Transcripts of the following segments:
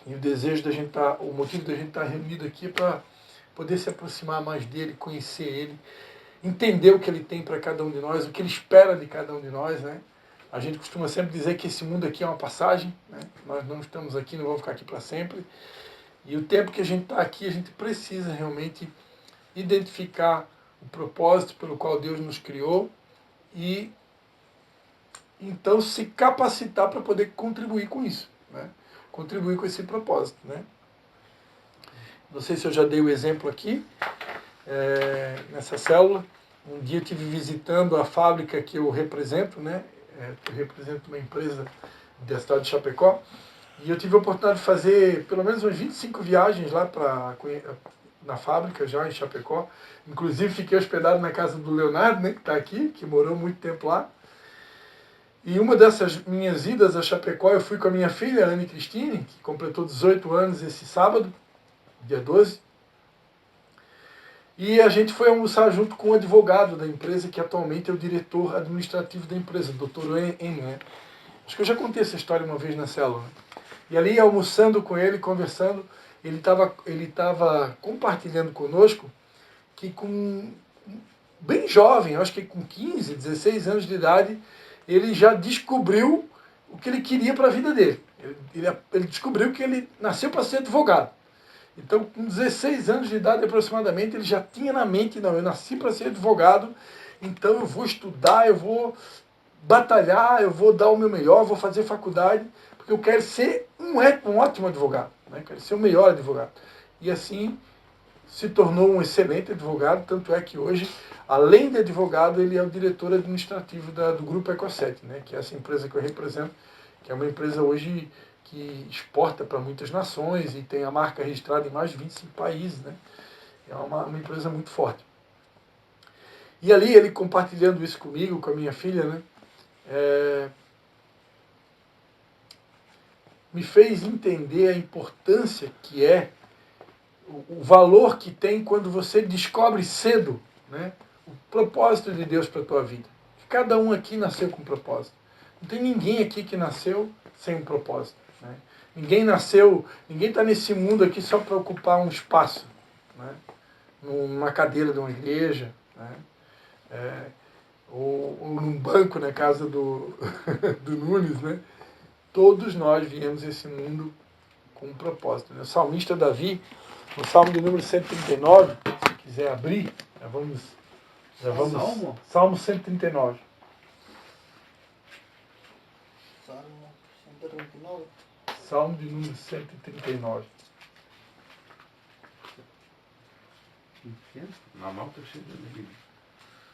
E o desejo da gente estar, o motivo da gente estar reunido aqui é para poder se aproximar mais dele, conhecer ele, entender o que ele tem para cada um de nós, o que ele espera de cada um de nós, né? A gente costuma sempre dizer que esse mundo aqui é uma passagem, né? Nós não estamos aqui, não vamos ficar aqui para sempre. E o tempo que a gente está aqui, a gente precisa realmente identificar o propósito pelo qual Deus nos criou e então se capacitar para poder contribuir com isso, né? Contribuir com esse propósito, né? Não sei se eu já dei o exemplo aqui, nessa célula. Um dia eu estive visitando a fábrica que eu represento, né? Eu represento uma empresa da cidade de Chapecó, e eu tive a oportunidade de fazer pelo menos umas 25 viagens lá na fábrica, já em Chapecó. Inclusive fiquei hospedado na casa do Leonardo, né, que está aqui, que morou muito tempo lá. E uma dessas minhas idas a Chapecó, eu fui com a minha filha, Anne Cristine, que completou 18 anos esse sábado, dia 12. E a gente foi almoçar junto com o advogado da empresa, que atualmente é o diretor administrativo da empresa, o Dr. N, né? Acho que eu já contei essa história uma vez na célula, né? E ali, almoçando com ele, conversando, ele tava compartilhando conosco que bem jovem, acho que com 15, 16 anos de idade, ele já descobriu o que ele queria para a vida dele. Ele descobriu que ele nasceu para ser advogado. Então, com 16 anos de idade aproximadamente, ele já tinha na mente, não, eu nasci para ser advogado, então eu vou estudar, eu vou batalhar, eu vou dar o meu melhor, vou fazer faculdade, porque eu quero ser um ótimo advogado, né? Quero ser o melhor advogado. E assim se tornou um excelente advogado, tanto é que hoje, além de advogado, ele é o diretor administrativo do Grupo Ecosset, né? Que é essa empresa que eu represento, que é uma empresa hoje que exporta para muitas nações e tem a marca registrada em mais de 25 países, né? É uma empresa muito forte. E ali ele compartilhando isso comigo, com a minha filha, né? Me fez entender a importância que é, o valor que tem quando você descobre cedo, né, o propósito de Deus para a tua vida. Cada um aqui nasceu com um propósito. Não tem ninguém aqui que nasceu sem um propósito, né? Ninguém está nesse mundo aqui só para ocupar um espaço, né, numa cadeira de uma igreja, né, ou num banco na casa do, do Nunes, né? Todos nós viemos a esse mundo com um propósito, né? O salmista Davi, no Salmo de número 139, se quiser abrir, já vamos Salmo 139. Salmo 139. Salmo de número 139. Na mão estou cheio de livro.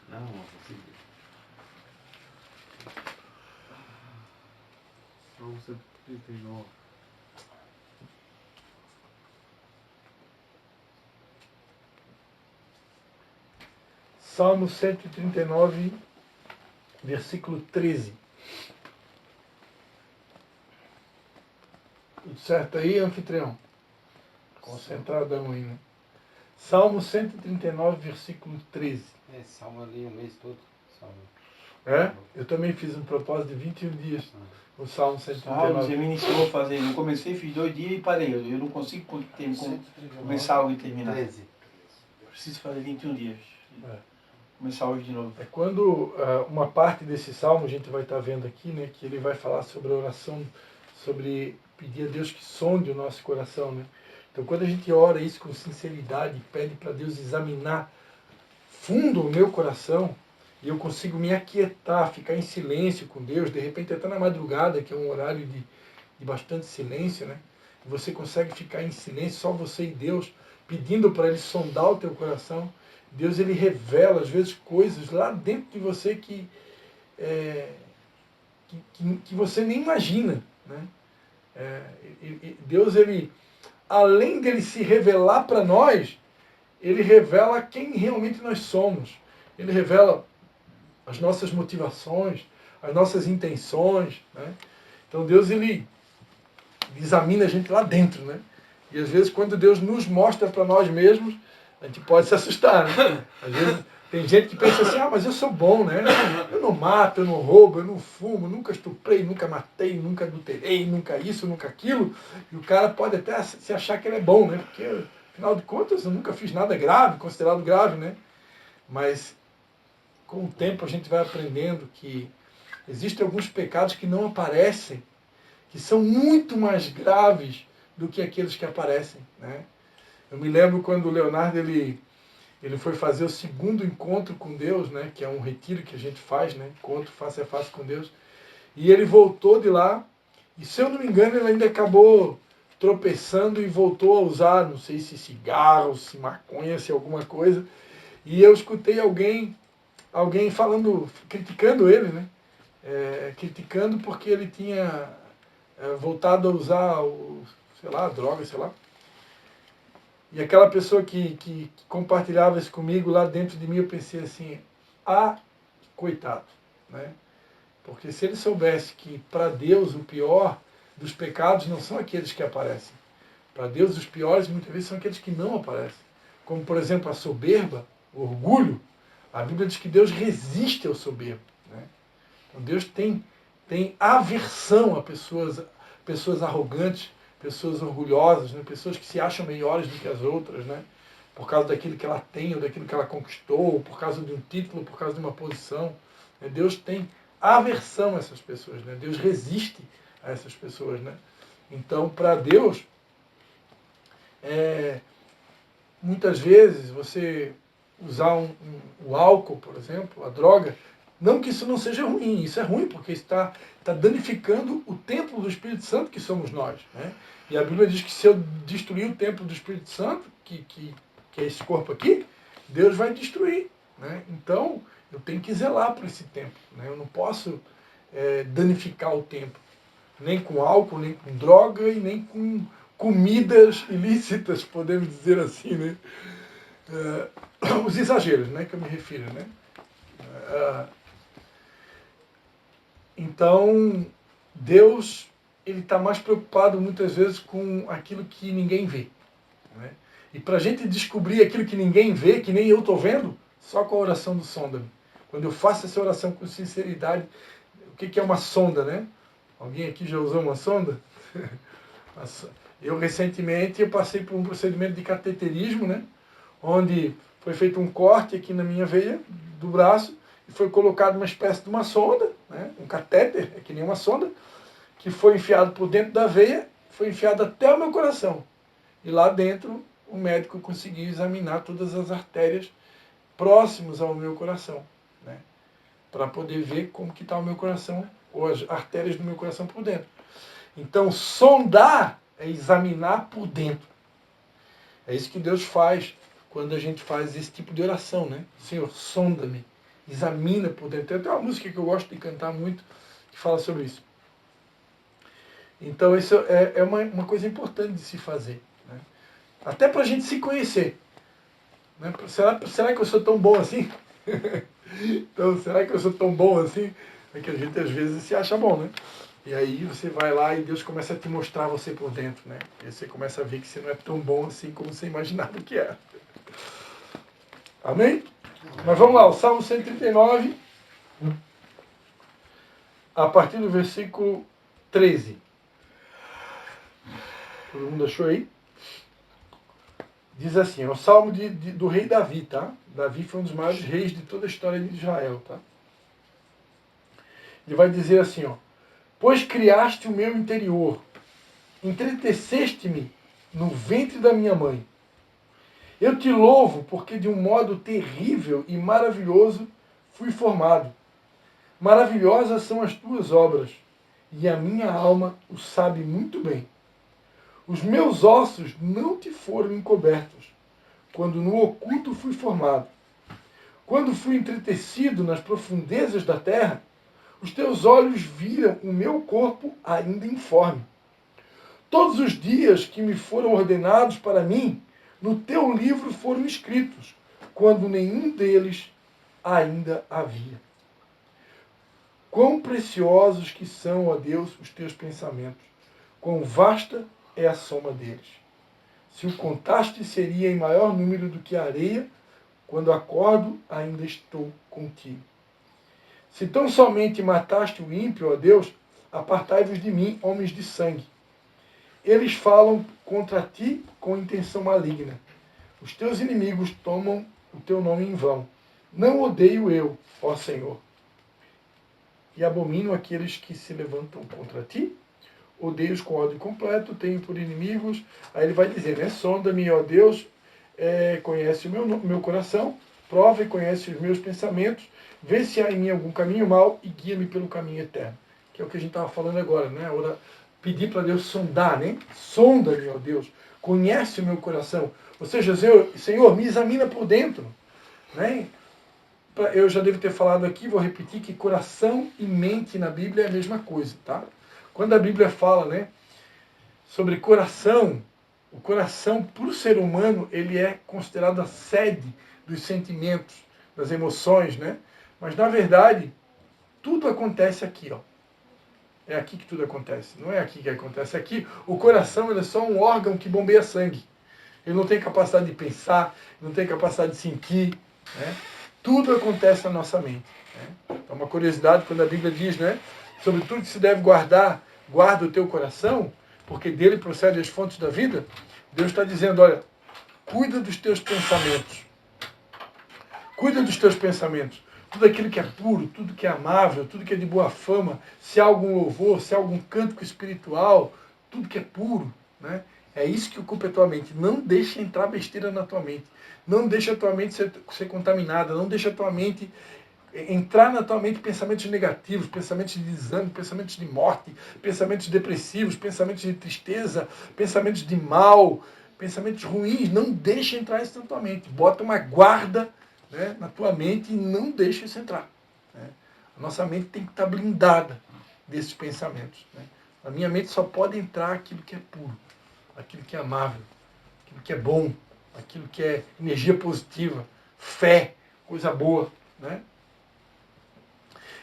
Não, assim. Salmo 139. Salmo 139, versículo 13. Tudo certo aí, anfitrião? Concentradão aí, né? Salmo 139, versículo 13. Salmo ali o mês todo. Salmo. Eu também fiz um propósito de 21 dias. O Salmo 139. Você me iniciou a fazer. Eu comecei, fiz 2 dias e parei. Eu não consigo começar algo e terminar. 13. Eu preciso fazer 21 dias. É. Começar hoje de novo. É quando uma parte desse salmo, a gente vai estar vendo aqui, né, que ele vai falar sobre a oração, sobre pedir a Deus que sonde o nosso coração, né? Então, quando a gente ora isso com sinceridade, pede para Deus examinar fundo o meu coração, e eu consigo me aquietar, ficar em silêncio com Deus, de repente até na madrugada, que é um horário de bastante silêncio, né? Você consegue ficar em silêncio, só você e Deus, pedindo para Ele sondar o teu coração. Deus, Ele revela, às vezes, coisas lá dentro de você que você nem imagina, né? Deus, Ele, além dele se revelar para nós, Ele revela quem realmente nós somos. Ele revela as nossas motivações, as nossas intenções, né? Então Deus, Ele examina a gente lá dentro, né? E às vezes quando Deus nos mostra para nós mesmos, a gente pode se assustar, né? Às vezes Tem gente que pensa assim, mas eu sou bom, né? Eu não mato, eu não roubo, eu não fumo, nunca estuprei, nunca matei, nunca adulterei, nunca isso, nunca aquilo. E o cara pode até se achar que ele é bom, né? Porque, afinal de contas, eu nunca fiz nada grave, considerado grave, né? Mas, com o tempo, a gente vai aprendendo que existem alguns pecados que não aparecem, que são muito mais graves do que aqueles que aparecem, né? Eu me lembro quando o Leonardo, ele foi fazer o segundo encontro com Deus, né, que é um retiro que a gente faz, né, encontro face a face com Deus. E ele voltou de lá, e se eu não me engano, ele ainda acabou tropeçando e voltou a usar, não sei se cigarro, se maconha, se alguma coisa. E eu escutei alguém falando, criticando ele, né, criticando porque ele tinha voltado a usar, sei lá, droga, sei lá. E aquela pessoa que compartilhava isso comigo, lá dentro de mim, eu pensei assim, coitado, né? Porque se ele soubesse que para Deus o pior dos pecados não são aqueles que aparecem. Para Deus os piores muitas vezes são aqueles que não aparecem. Como, por exemplo, a soberba, o orgulho. A Bíblia diz que Deus resiste ao soberbo, né? Então Deus tem aversão a pessoas arrogantes, pessoas orgulhosas, né? Pessoas que se acham melhores do que as outras, né? Por causa daquilo que ela tem, ou daquilo que ela conquistou, por causa de um título, por causa de uma posição. Né? Deus tem aversão a essas pessoas, né? Deus resiste a essas pessoas, né? Então, para Deus, muitas vezes você usar o álcool, por exemplo, a droga, não que isso não seja ruim, isso é ruim, porque está danificando o templo do Espírito Santo que somos nós, né? E a Bíblia diz que se eu destruir o templo do Espírito Santo, que é esse corpo aqui, Deus vai destruir, né? Então, eu tenho que zelar por esse templo, né? Eu não posso danificar o templo, nem com álcool, nem com droga e nem com comidas ilícitas, podemos dizer assim, né? Os exageros, né, que eu me refiro, né? Então, Deus, ele está mais preocupado muitas vezes com aquilo que ninguém vê, né? E para a gente descobrir aquilo que ninguém vê, que nem eu estou vendo, só com a oração do sonda-me. Quando eu faço essa oração com sinceridade, o que é uma sonda, né? Alguém aqui já usou uma sonda? Eu recentemente passei por um procedimento de cateterismo, né? Onde foi feito um corte aqui na minha veia do braço e foi colocado uma espécie de uma sonda, né? Um catéter, é que nem uma sonda, que foi enfiado por dentro da veia, foi enfiado até o meu coração. E lá dentro o médico conseguiu examinar todas as artérias próximas ao meu coração, né? Para poder ver como que está o meu coração, ou as artérias do meu coração por dentro. Então, sondar é examinar por dentro. É isso que Deus faz quando a gente faz esse tipo de oração, né? Senhor, sonda-me, examina por dentro. Tem até uma música que eu gosto de cantar muito que fala sobre isso. Então, isso é uma coisa importante de se fazer, né? Até para a gente se conhecer, né? Será que eu sou tão bom assim? Então, será que eu sou tão bom assim? É que a gente às vezes se acha bom, né? E aí você vai lá e Deus começa a te mostrar você por dentro, né? E você começa a ver que você não é tão bom assim como você imaginava que era. Amém? Mas vamos lá, o Salmo 139, a partir do versículo 13. Todo mundo achou aí? Diz assim, é o Salmo do rei Davi, tá? Davi foi um dos maiores reis de toda a história de Israel, tá? Ele vai dizer assim, ó: pois criaste o meu interior, entreteceste-me no ventre da minha mãe. Eu te louvo porque de um modo terrível e maravilhoso fui formado. Maravilhosas são as tuas obras, e a minha alma o sabe muito bem. Os meus ossos não te foram encobertos, quando no oculto fui formado. Quando fui entretecido nas profundezas da terra, os teus olhos viram o meu corpo ainda informe. Todos os dias que me foram ordenados para mim, no teu livro foram escritos, quando nenhum deles ainda havia. Quão preciosos que são, ó Deus, os teus pensamentos, quão vasta é a soma deles. Se o contaste, seria em maior número do que a areia, Quando acordo, ainda estou contigo. Se tão somente mataste o ímpio, ó Deus, apartai-vos de mim, homens de sangue. Eles falam contra ti com intenção maligna. Os teus inimigos tomam o teu nome em vão. Não odeio eu, ó Senhor, e abomino aqueles que se levantam contra ti. Odeio-os com ódio completo, tenho por inimigos. Aí ele vai dizer, né? Sonda-me, ó Deus, conhece o meu coração, prova e conhece os meus pensamentos, vê se há em mim algum caminho mau e guia-me pelo caminho eterno. Que é o que a gente estava falando agora, né? Agora, pedir para Deus sondar, né? Sonda-me, ó Deus, conhece o meu coração. Ou seja, Senhor, me examina por dentro. Né? Eu já devo ter falado aqui, vou repetir, que coração e mente na Bíblia é a mesma coisa, tá? Quando a Bíblia fala, né, sobre coração, o coração, para o ser humano, ele é considerado a sede dos sentimentos, das emoções, né? Mas, na verdade, tudo acontece aqui, ó. É aqui que tudo acontece. Não é aqui que acontece. Aqui, o coração ele é só um órgão que bombeia sangue. Ele não tem capacidade de pensar, não tem capacidade de sentir, né? Tudo acontece na nossa mente. Né? É uma curiosidade quando a Bíblia diz, né, sobre tudo que se deve guardar, guarda o teu coração, porque dele procedem as fontes da vida. Deus está dizendo, olha, cuida dos teus pensamentos. Cuida dos teus pensamentos. Tudo aquilo que é puro, tudo que é amável, tudo que é de boa fama, se há algum louvor, se há algum cântico espiritual, tudo que é puro, né? É isso que ocupa a tua mente. Não deixa entrar besteira na tua mente. Não deixa a tua mente ser contaminada. Não deixa a tua mente entrar na tua mente pensamentos negativos, pensamentos de desânimo, pensamentos de morte, pensamentos depressivos, pensamentos de tristeza, pensamentos de mal, pensamentos ruins. Não deixa entrar isso na tua mente. Bota uma guarda, né, na tua mente e não deixa isso entrar. Né? A nossa mente tem que estar blindada desses pensamentos. Né? Na minha mente só pode entrar aquilo que é puro, aquilo que é amável, aquilo que é bom, aquilo que é energia positiva, fé, coisa boa. Né?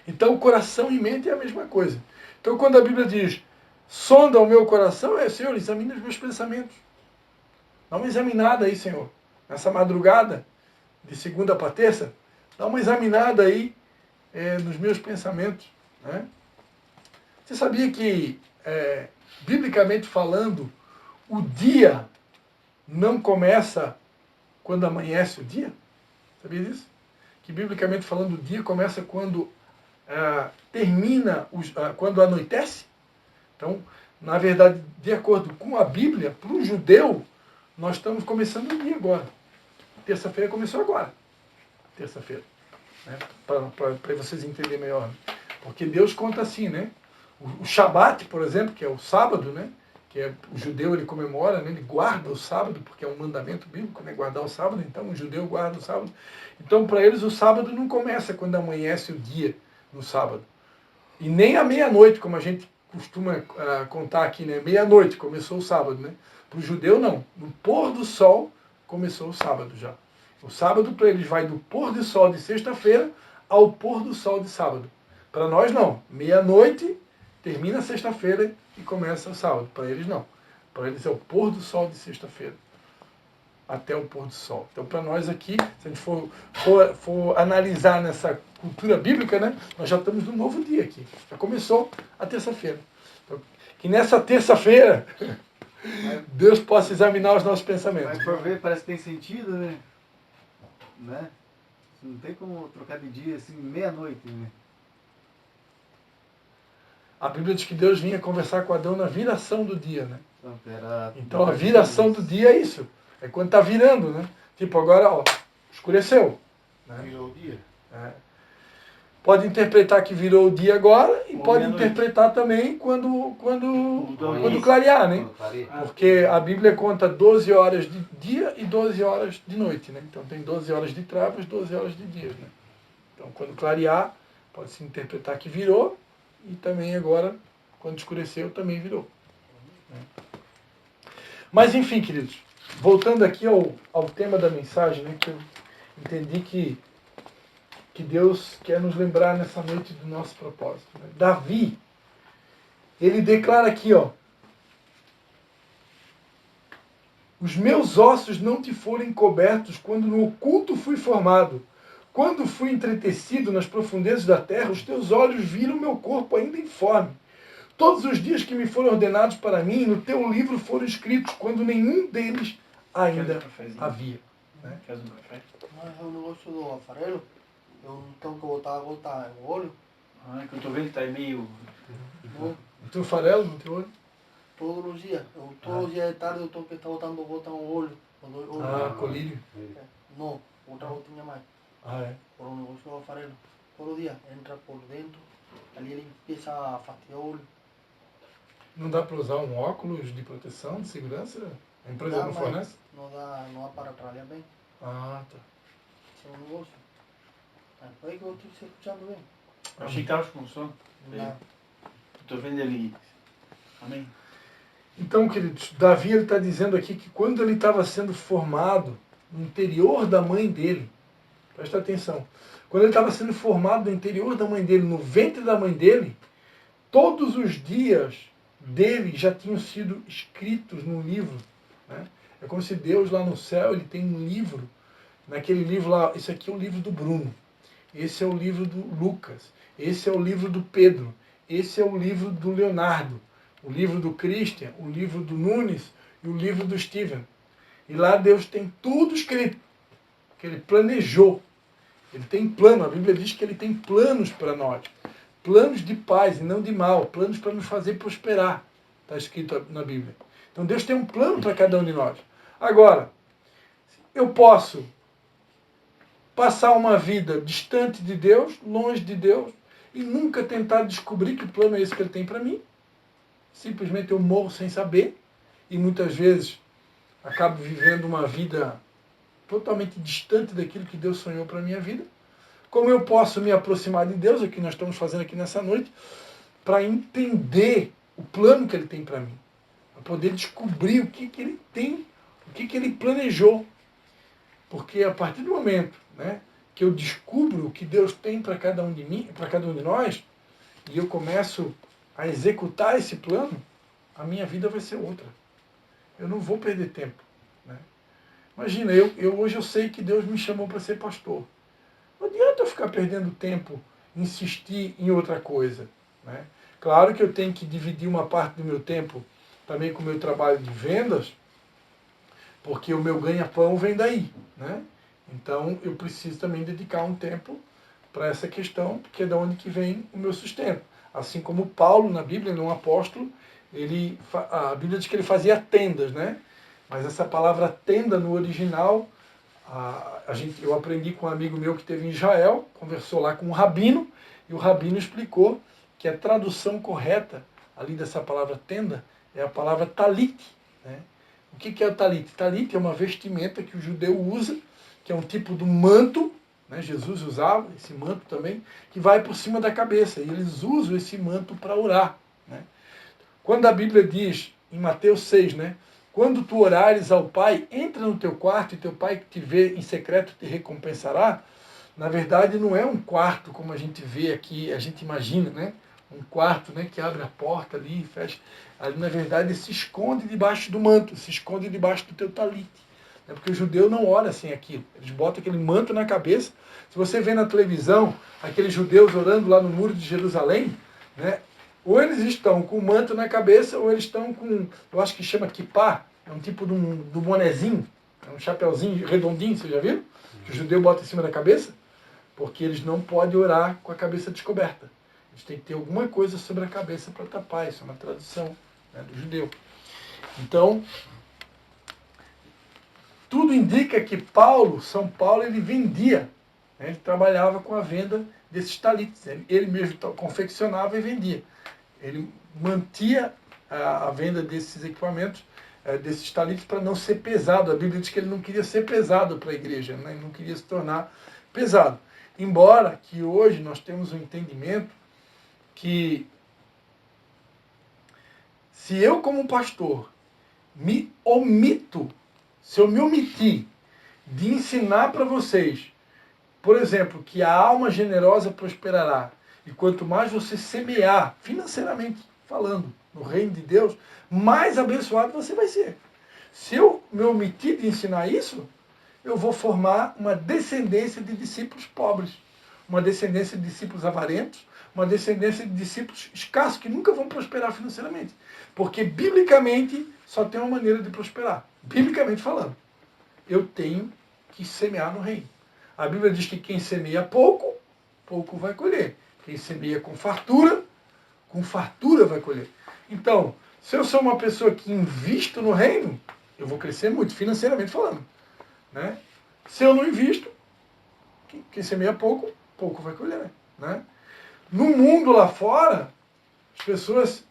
Então, coração e mente é a mesma coisa. Então, quando a Bíblia diz, sonda o meu coração, Senhor, examina os meus pensamentos. Dá uma examinada aí, Senhor. Nessa madrugada, de segunda para terça, dá uma examinada aí nos meus pensamentos. Né? Você sabia que, biblicamente falando, o dia não começa quando amanhece o dia? Sabia disso? Que, biblicamente falando, o dia começa quando termina, quando anoitece? Então, na verdade, de acordo com a Bíblia, para o judeu, nós estamos começando o dia agora. Terça-feira começou agora. Terça-feira. Né? Para vocês entenderem melhor. Porque Deus conta assim, né? O Shabat, por exemplo, que é o sábado, né? Que o judeu ele comemora, né? Ele guarda o sábado, porque é um mandamento bíblico, né? Guardar o sábado, então o judeu guarda o sábado. Então, para eles, o sábado não começa quando amanhece o dia no sábado. E nem à meia-noite, como a gente costuma contar aqui, né? Meia-noite começou o sábado, né? Para o judeu, não. No pôr do sol começou o sábado já. O sábado para eles vai do pôr do sol de sexta-feira ao pôr do sol de sábado. Para nós, não. Meia-noite termina sexta-feira e começa o sábado. Para eles, não. Para eles é o pôr do sol de sexta-feira até o pôr do sol. Então, para nós aqui, se a gente for analisar nessa cultura bíblica, né, nós já estamos no novo dia aqui. Já começou a terça-feira. Então, que nessa terça-feira, Deus possa examinar os nossos pensamentos. Mas por ver, parece que tem sentido, né? Não tem como trocar de dia assim, meia-noite, né? A Bíblia diz que Deus vinha conversar com Adão na viração do dia, né? Então a viração do dia é isso. É quando está virando, né? Tipo, agora, ó, escureceu. Né? Virou o dia. Pode interpretar que virou o dia agora e Ou pode meia-noite. interpretar também quando clarear, né? Porque a Bíblia conta 12 horas de dia e 12 horas de noite, né? Então tem 12 horas de trevas, 12 horas de dias, né? Então quando clarear, pode-se interpretar que virou e também agora, quando escureceu, também virou. Né? Mas enfim, queridos, voltando aqui ao tema da mensagem, né? Que eu entendi que Deus quer nos lembrar nessa noite do nosso propósito. Né? Davi, ele declara aqui, ó, Os meus ossos não te foram encobertos quando no oculto fui formado. Quando fui entretecido nas profundezas da terra, os teus olhos viram meu corpo ainda informe. Todos os dias que me foram ordenados para mim, no teu livro foram escritos, quando nenhum deles ainda Quer um cafezinho? havia. Né? Quer um café? Mas é o negócio do farelo, eu não tenho que botar no olho. Ah, que eu tô vendo que tá aí meio... Não, O teu farelo no teu olho? todos os dias. Todos os dias de tarde eu tenho que estar botando gota no olho. Colírio. Não, outra gotinha mais. Ah, é. Por um negócio do farelo. Todo dia entra por dentro, ali ele empieza a fatiar o olho. Não dá para usar um óculos de proteção, de segurança? A empresa Dá, não mas fornece? não dá para trabalhar bem. Ah, tá. Esse é um negócio. É por aí que eu estou se escutando bem. Eu achei que tava com sono. Não dá. Eu tô vendo ele... Amém? Então, queridos, Davi está dizendo aqui que quando ele estava sendo formado no interior da mãe dele, presta atenção, quando ele estava sendo formado no interior da mãe dele, no ventre da mãe dele, todos os dias dele já tinham sido escritos num livro. Né? É como se Deus lá no céu ele tem um livro, naquele livro lá, esse aqui é o livro do Bruno, esse é o livro do Lucas, esse é o livro do Pedro, esse é o livro do Leonardo, o livro do Christian, o livro do Nunes e o livro do Steven. E lá Deus tem tudo escrito, que ele planejou. Ele tem plano, a Bíblia diz que ele tem planos para nós. Planos de paz e não de mal, planos para nos fazer prosperar. Está escrito na Bíblia. Então Deus tem um plano para cada um de nós. Agora, eu posso passar uma vida distante de Deus, longe de Deus, e nunca tentar descobrir que plano é esse que ele tem para mim. Simplesmente eu morro sem saber, e muitas vezes acabo vivendo uma vida totalmente distante daquilo que Deus sonhou para a minha vida. Como eu posso me aproximar de Deus, o que nós estamos fazendo aqui nessa noite, para entender o plano que Ele tem para mim, para poder descobrir o que Ele tem, o que Ele planejou. Porque a partir do momento, né, que eu descubro o que Deus tem para cada um de mim, para cada um de nós, e eu começo a executar esse plano, a minha vida vai ser outra. Eu não vou perder tempo. Né? Imagina, hoje eu sei que Deus me chamou para ser pastor. Não adianta eu ficar perdendo tempo, insistir em outra coisa. Né? Claro que eu tenho que dividir uma parte do meu tempo também com o meu trabalho de vendas, porque o meu ganha-pão vem daí. Né? Então eu preciso também dedicar um tempo para essa questão, porque é da onde que vem o meu sustento. Assim como Paulo, na Bíblia, ele é um apóstolo, a Bíblia diz que ele fazia tendas, né? Mas essa palavra tenda no original, eu aprendi com um amigo meu que esteve em Israel, conversou lá com um rabino, e o rabino explicou que a tradução correta ali dessa palavra tenda é a palavra talit. Né? O que é o talit? Talit é uma vestimenta que o judeu usa, que é um tipo de manto, né? Jesus usava esse manto também, que vai por cima da cabeça, e eles usam esse manto para orar. Né? Quando a Bíblia diz, em Mateus 6, né? Quando tu orares ao Pai, entra no teu quarto e teu Pai que te vê em secreto te recompensará. Na verdade, não é um quarto como a gente vê aqui, a gente imagina, né? Um quarto, né, que abre a porta ali e fecha. Ali, na verdade, se esconde debaixo do manto, se esconde debaixo do teu talite. Né? Porque o judeu não ora sem aquilo. Eles botam aquele manto na cabeça. Se você vê na televisão aqueles judeus orando lá no muro de Jerusalém, né? Ou eles estão com o manto na cabeça, ou eles estão com, eu acho que chama kippah, é um tipo de um bonezinho, é um chapeuzinho redondinho, você já viu? Que o judeu bota em cima da cabeça, porque eles não podem orar com a cabeça descoberta. Eles têm que ter alguma coisa sobre a cabeça para tapar, isso é uma tradição, né, do judeu. Então, tudo indica que São Paulo, ele vendia, né, ele trabalhava com a venda desses talites, ele mesmo confeccionava e vendia. Ele mantia a venda desses equipamentos, desses talites, para não ser pesado. A Bíblia diz que ele não queria ser pesado para a igreja, né? Ele não queria se tornar pesado. Embora que hoje nós temos um entendimento que se eu como pastor se eu me omitir de ensinar para vocês, por exemplo, que a alma generosa prosperará, e quanto mais você semear, financeiramente falando, no reino de Deus, mais abençoado você vai ser. Se eu me omitir de ensinar isso, eu vou formar uma descendência de discípulos pobres, uma descendência de discípulos avarentos, uma descendência de discípulos escassos, que nunca vão prosperar financeiramente. Porque, biblicamente, só tem uma maneira de prosperar. Biblicamente falando. Eu tenho que semear no reino. A Bíblia diz que quem semeia pouco, pouco vai colher. Quem semeia com fartura vai colher. Então, se eu sou uma pessoa que invisto no reino, eu vou crescer muito, financeiramente falando. Né? Se eu não invisto, quem semeia pouco, pouco vai colher. Né? No mundo lá fora, as pessoas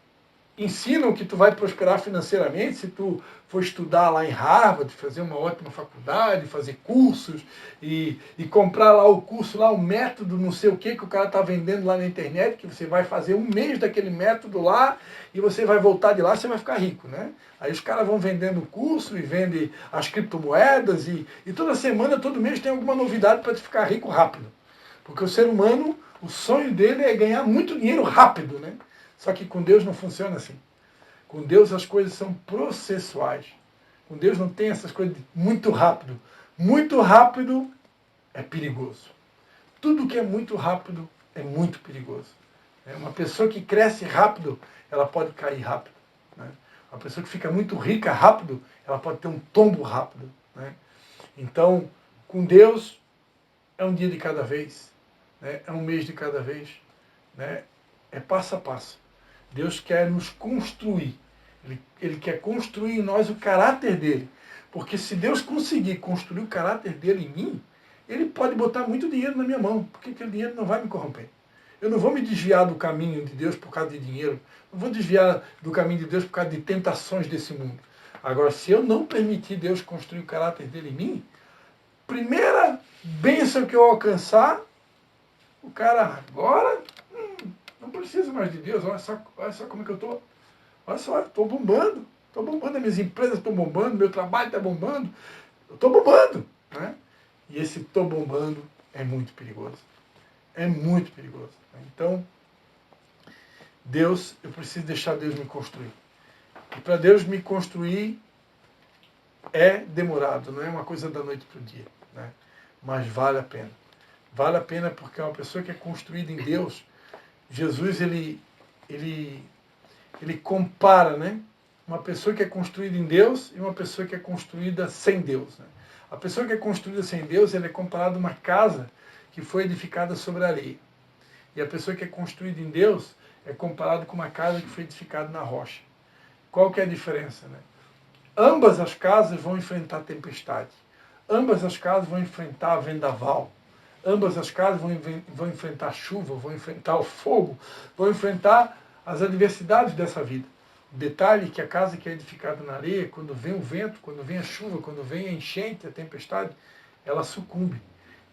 ensinam que tu vai prosperar financeiramente se tu for estudar lá em Harvard, fazer uma ótima faculdade, fazer cursos e comprar lá o curso, lá o método não sei o que o cara está vendendo lá na internet, que você vai fazer um mês daquele método lá e você vai voltar de lá e você vai ficar rico, né? Aí os caras vão vendendo o curso e vendem as criptomoedas e toda semana, todo mês tem alguma novidade para te ficar rico rápido. Porque o ser humano, o sonho dele é ganhar muito dinheiro rápido, né? Só que com Deus não funciona assim. Com Deus as coisas são processuais. Com Deus não tem essas coisas de muito rápido. Muito rápido é perigoso. Tudo que é muito rápido é muito perigoso. Uma pessoa que cresce rápido, ela pode cair rápido. Né? Uma pessoa que fica muito rica rápido, ela pode ter um tombo rápido. Né? Então, com Deus, é um dia de cada vez. Né? É um mês de cada vez. Né? É passo a passo. Deus quer nos construir. Ele quer construir em nós o caráter dele. Porque se Deus conseguir construir o caráter dele em mim, ele pode botar muito dinheiro na minha mão, porque aquele dinheiro não vai me corromper. Eu não vou me desviar do caminho de Deus por causa de dinheiro. Não vou desviar do caminho de Deus por causa de tentações desse mundo. Agora, se eu não permitir Deus construir o caráter dele em mim, primeira bênção que eu alcançar, o cara agora... não preciso mais de Deus, olha só como é que eu estou. Olha só, estou bombando, as minhas empresas estão bombando, meu trabalho está bombando, eu estou bombando. Né? E esse estou bombando é muito perigoso. É muito perigoso. Então, eu preciso deixar Deus me construir. E para Deus me construir é demorado, não é uma coisa da noite para o dia. Né? Mas vale a pena. Vale a pena porque é uma pessoa que é construída em Deus. Jesus, ele compara, né, uma pessoa que é construída em Deus e uma pessoa que é construída sem Deus. Né? A pessoa que é construída sem Deus, ele é comparada a uma casa que foi edificada sobre a areia. E a pessoa que é construída em Deus é comparada com uma casa que foi edificada na rocha. Qual que é a diferença? Né? Ambas as casas vão enfrentar tempestade. Ambas as casas vão enfrentar vendaval. Ambas as casas vão enfrentar chuva, vão enfrentar o fogo, vão enfrentar as adversidades dessa vida. O detalhe é que a casa que é edificada na areia, quando vem o vento, quando vem a chuva, quando vem a enchente, a tempestade, ela sucumbe.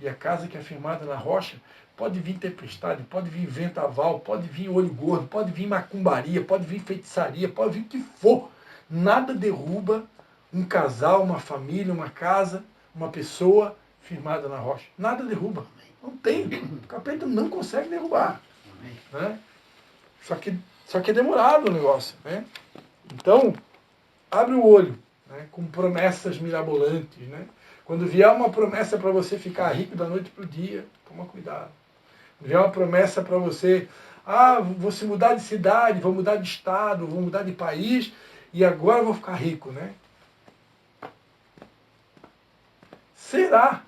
E a casa que é firmada na rocha, pode vir tempestade, pode vir vendaval, pode vir olho gordo, pode vir macumbaria, pode vir feitiçaria, pode vir o que for. Nada derruba um casal, uma família, uma casa, uma pessoa firmada na rocha. Nada derruba. Não tem. O capeta não consegue derrubar. Né? Só que é demorado o negócio. Né? Então, abre o olho, né? Com promessas mirabolantes. Né? Quando vier uma promessa para você ficar rico da noite para o dia, toma cuidado. Quando vier uma promessa para você, vou se mudar de cidade, vou mudar de estado, vou mudar de país, e agora vou ficar rico. Né? Será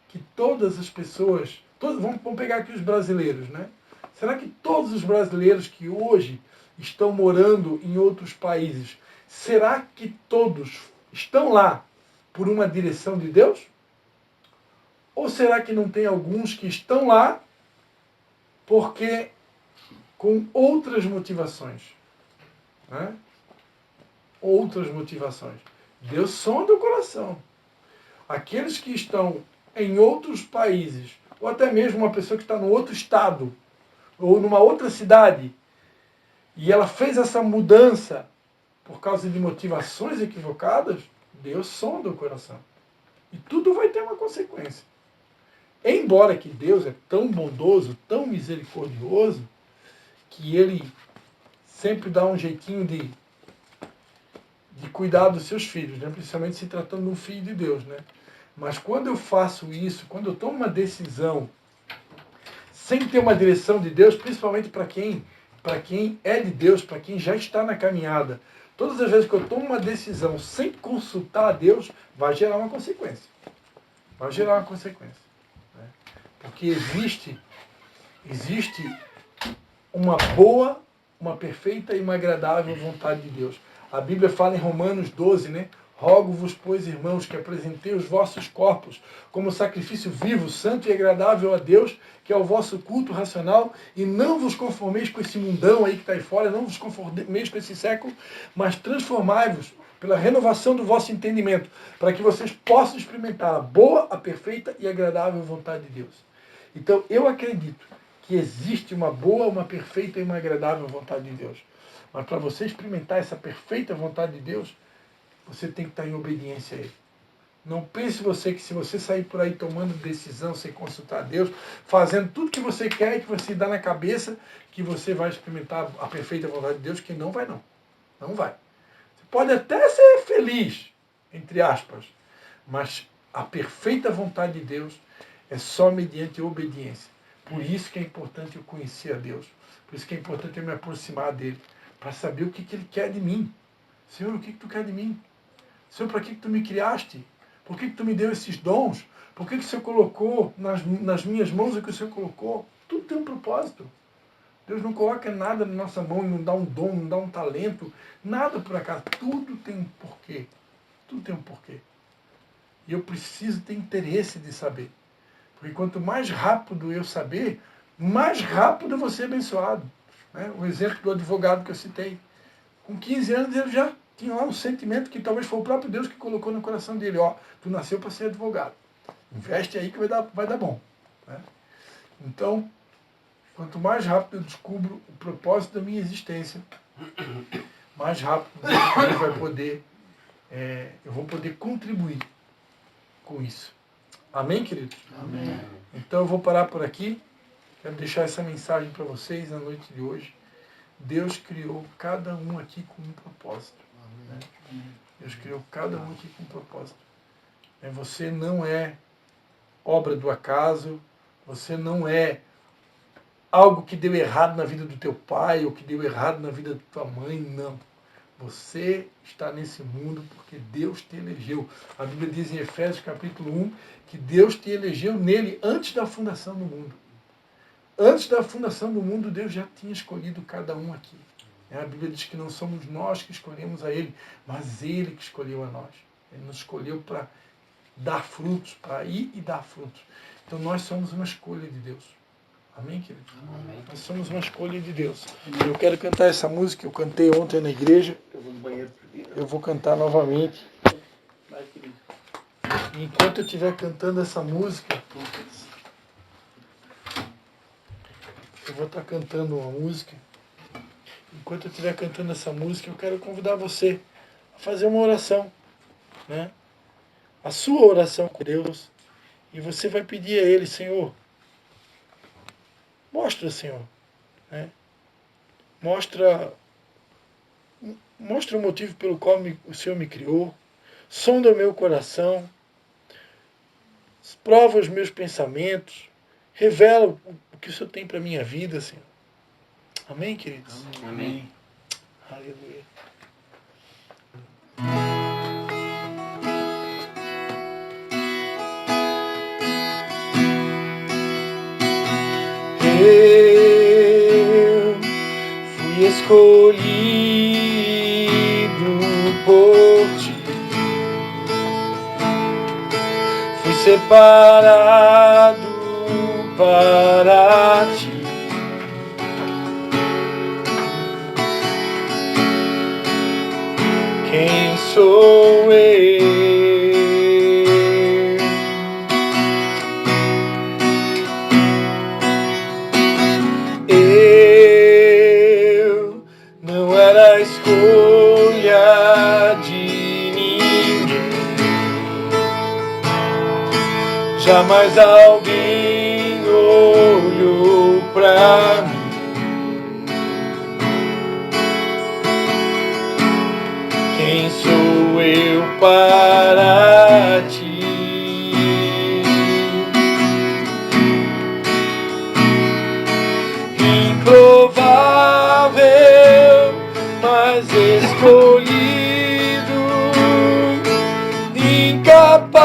que todas as pessoas, vamos pegar aqui os brasileiros, né? Será que todos os brasileiros que hoje estão morando em outros países, será que todos estão lá por uma direção de Deus? Ou será que não tem alguns que estão lá porque com outras motivações? Né? Outras motivações. Deus sonda o coração. Aqueles que estão em outros países, ou até mesmo uma pessoa que está num outro estado, ou numa outra cidade, e ela fez essa mudança por causa de motivações equivocadas, Deus sonda o coração. E tudo vai ter uma consequência. Embora que Deus é tão bondoso, tão misericordioso, que Ele sempre dá um jeitinho de cuidar dos seus filhos, né? Principalmente se tratando de um filho de Deus, né? Mas quando eu faço isso, quando eu tomo uma decisão sem ter uma direção de Deus, principalmente para quem é de Deus, para quem já está na caminhada, todas as vezes que eu tomo uma decisão sem consultar a Deus, vai gerar uma consequência. Vai gerar uma consequência. Né? Porque existe uma boa, uma perfeita e uma agradável vontade de Deus. A Bíblia fala em Romanos 12, né? Rogo-vos, pois, irmãos, que apresentei os vossos corpos como sacrifício vivo, santo e agradável a Deus, que é o vosso culto racional, e não vos conformeis com esse mundão aí que está aí fora, não vos conformeis com esse século, mas transformai-vos pela renovação do vosso entendimento, para que vocês possam experimentar a boa, a perfeita e agradável vontade de Deus. Então, eu acredito que existe uma boa, uma perfeita e uma agradável vontade de Deus. Mas para você experimentar essa perfeita vontade de Deus, você tem que estar em obediência a Ele. Não pense você que se você sair por aí tomando decisão sem consultar a Deus, fazendo tudo que você quer e que você dá na cabeça, que você vai experimentar a perfeita vontade de Deus, que não vai não. Não vai. Você pode até ser feliz, entre aspas, mas a perfeita vontade de Deus é só mediante obediência. Por isso que é importante eu conhecer a Deus. Por isso que é importante eu me aproximar dele, para saber o que Ele quer de mim. Senhor, o que Tu quer de mim? Senhor, para que Tu me criaste? Por que Tu me deu esses dons? Por que o Senhor colocou nas minhas mãos o que o Senhor colocou? Tudo tem um propósito. Deus não coloca nada na nossa mão e não dá um dom, não dá um talento, nada por acaso. Tudo tem um porquê. Tudo tem um porquê. E eu preciso ter interesse de saber. Porque quanto mais rápido eu saber, mais rápido eu vou ser abençoado. Né? O exemplo do advogado que eu citei. Com 15 anos ele já tinha lá um sentimento que talvez foi o próprio Deus que colocou no coração dele. Ó, tu nasceu para ser advogado. Investe aí que vai dar bom. Né? Então, quanto mais rápido eu descubro o propósito da minha existência, mais rápido Deus vai poder, eu vou poder contribuir com isso. Amém, queridos? Amém. Então eu vou parar por aqui. Quero deixar essa mensagem para vocês na noite de hoje. Deus criou cada um aqui com um propósito. Né? Deus criou cada um aqui com um propósito. Você não é obra do acaso, você não é algo que deu errado na vida do teu pai ou que deu errado na vida da tua mãe, não. Você está nesse mundo porque Deus te elegeu. A Bíblia diz em Efésios capítulo 1 que Deus te elegeu nele antes da fundação do mundo. Antes da fundação do mundo, Deus já tinha escolhido cada um aqui. A Bíblia diz que não somos nós que escolhemos a Ele, mas Ele que escolheu a nós. Ele nos escolheu para dar frutos, para ir e dar frutos. Então nós somos uma escolha de Deus. Amém, querido? Amém. Nós somos uma escolha de Deus. Eu quero cantar essa música, eu cantei ontem na igreja. Eu vou no banheiro primeiro. Eu vou cantar novamente. Vai, querido. E enquanto eu estiver cantando essa música, eu vou estar cantando uma música. Enquanto eu estiver cantando essa música, eu quero convidar você a fazer uma oração, né? A sua oração com Deus. E você vai pedir a Ele, Senhor, mostra, Senhor, né? Mostra o motivo pelo qual o Senhor me criou. Sonda o meu coração. Prova os meus pensamentos. Revela o que o Senhor tem para a minha vida, Senhor. Amém, queridos? Amém. Aleluia. Eu fui escolhido por ti, fui separado para ti. Quem sou eu? Eu não era a escolha de ninguém. Jamais alguém olhou pra mim. Quem sou sou eu para ti? Improvável, mas escolhido, incapaz,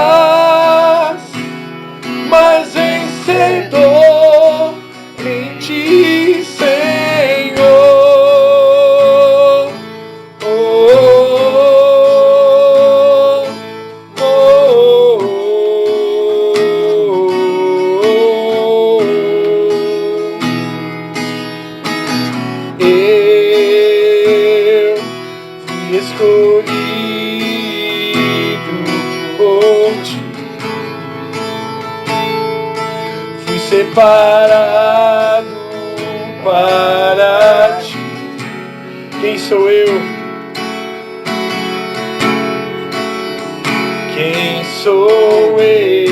mas vencedor em ti, Senhor. Oh, oh, oh, oh. Eu fui escolhido por ti, fui separado para ti. Quem sou eu? Quem sou eu?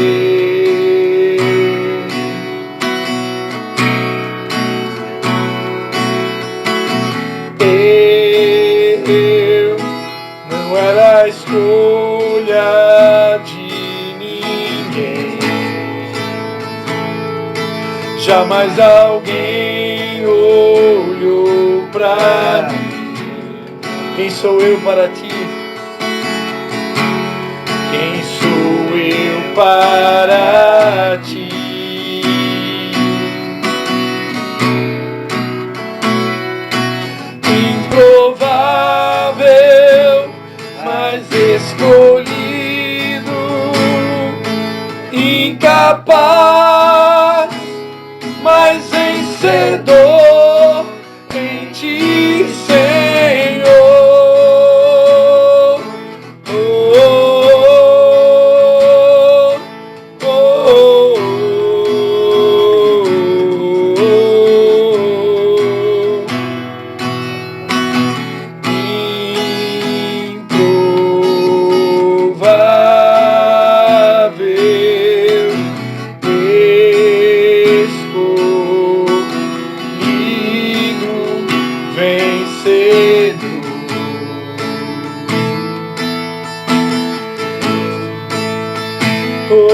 Eu não era a escolha de ninguém. Jamais alguém olhou pra mim. Quem sou eu para ti? Quem sou eu para ti? Improvável, mas escolhido, incapaz, mas vencedor em ti, Senhor. Oh, oh, oh, improvável, escolhido, vencedor.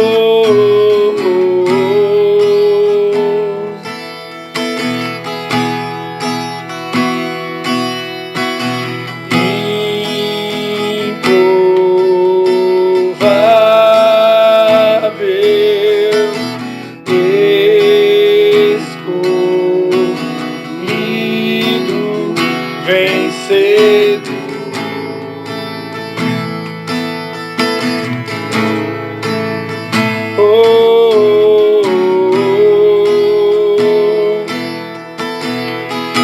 Oh, oh, improvável, escolhido, vencedor. Oh,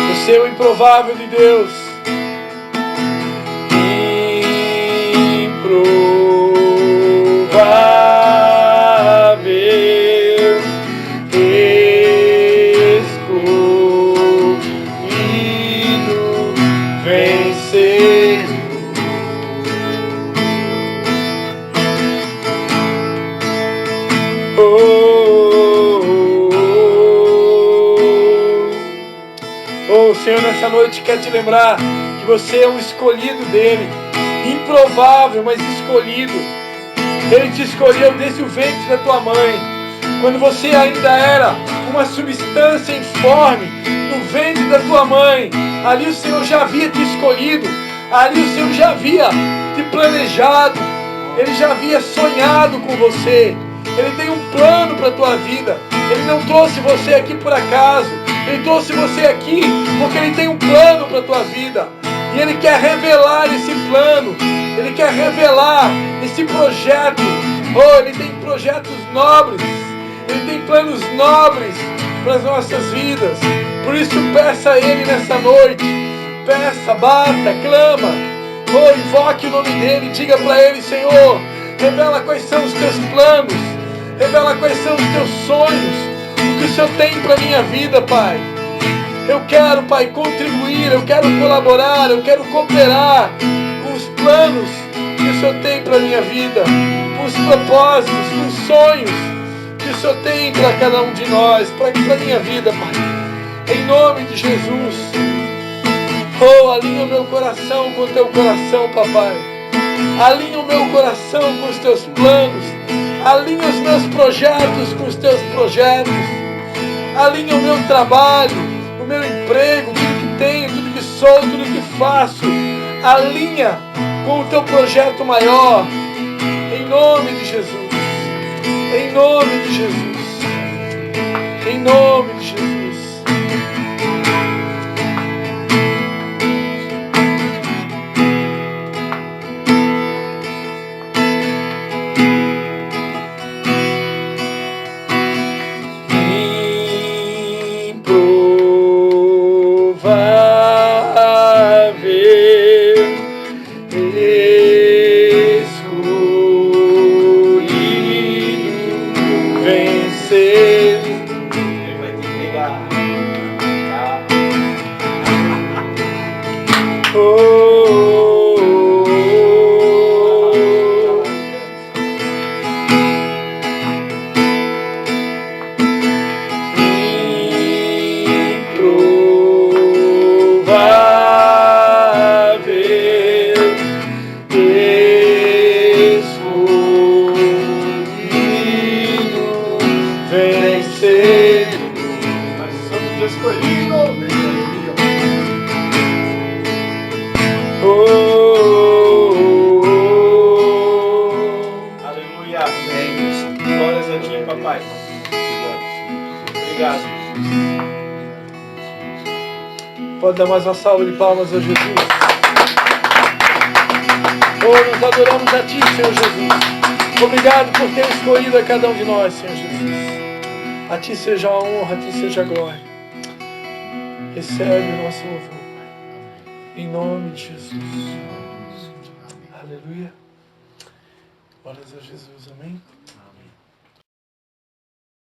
você é o improvável de Deus. Improvável, escolhido, vencedor. Oh, oh, Senhor, nessa noite quer te lembrar que você é um escolhido dele, improvável, mas escolhido. Ele te escolheu desde o ventre da tua mãe, quando você ainda era uma substância informe no ventre da tua mãe. Ali o Senhor já havia te escolhido, ali o Senhor já havia te planejado, Ele já havia sonhado com você. Ele tem um plano para a tua vida. Ele não trouxe você aqui por acaso. Ele trouxe você aqui porque Ele tem um plano para a tua vida. E Ele quer revelar esse plano. Ele quer revelar esse projeto. Oh, Ele tem projetos nobres. Ele tem planos nobres para as nossas vidas. Por isso peça a Ele nessa noite. Peça, bata, clama. Oh, invoque o nome dEle. Diga para Ele: Senhor, revela quais são os teus planos. Revela quais são os teus sonhos, o que o Senhor tem para a minha vida, Pai. Eu quero, Pai, contribuir, eu quero colaborar, eu quero cooperar com os planos que o Senhor tem para a minha vida, com os propósitos, com os sonhos que o Senhor tem para cada um de nós, para a minha vida, Pai. Em nome de Jesus. Oh, alinha o meu coração com o teu coração, Papai. Alinha o meu coração com os teus planos. Alinha os meus projetos com os teus projetos. Alinha o meu trabalho, o meu emprego, tudo que tenho, tudo que sou, tudo que faço. Alinha com o teu projeto maior. Em nome de Jesus. Em nome de Jesus. Em nome de Jesus. Pode dar mais uma salva de palmas a Jesus. Oh, nós adoramos a Ti, Senhor Jesus. Obrigado por ter escolhido a cada um de nós, Senhor Jesus. A Ti seja a honra, a Ti seja a glória. Recebe o nosso louvor, Pai. Em nome de Jesus. Aleluia. Glórias a Jesus. Amém.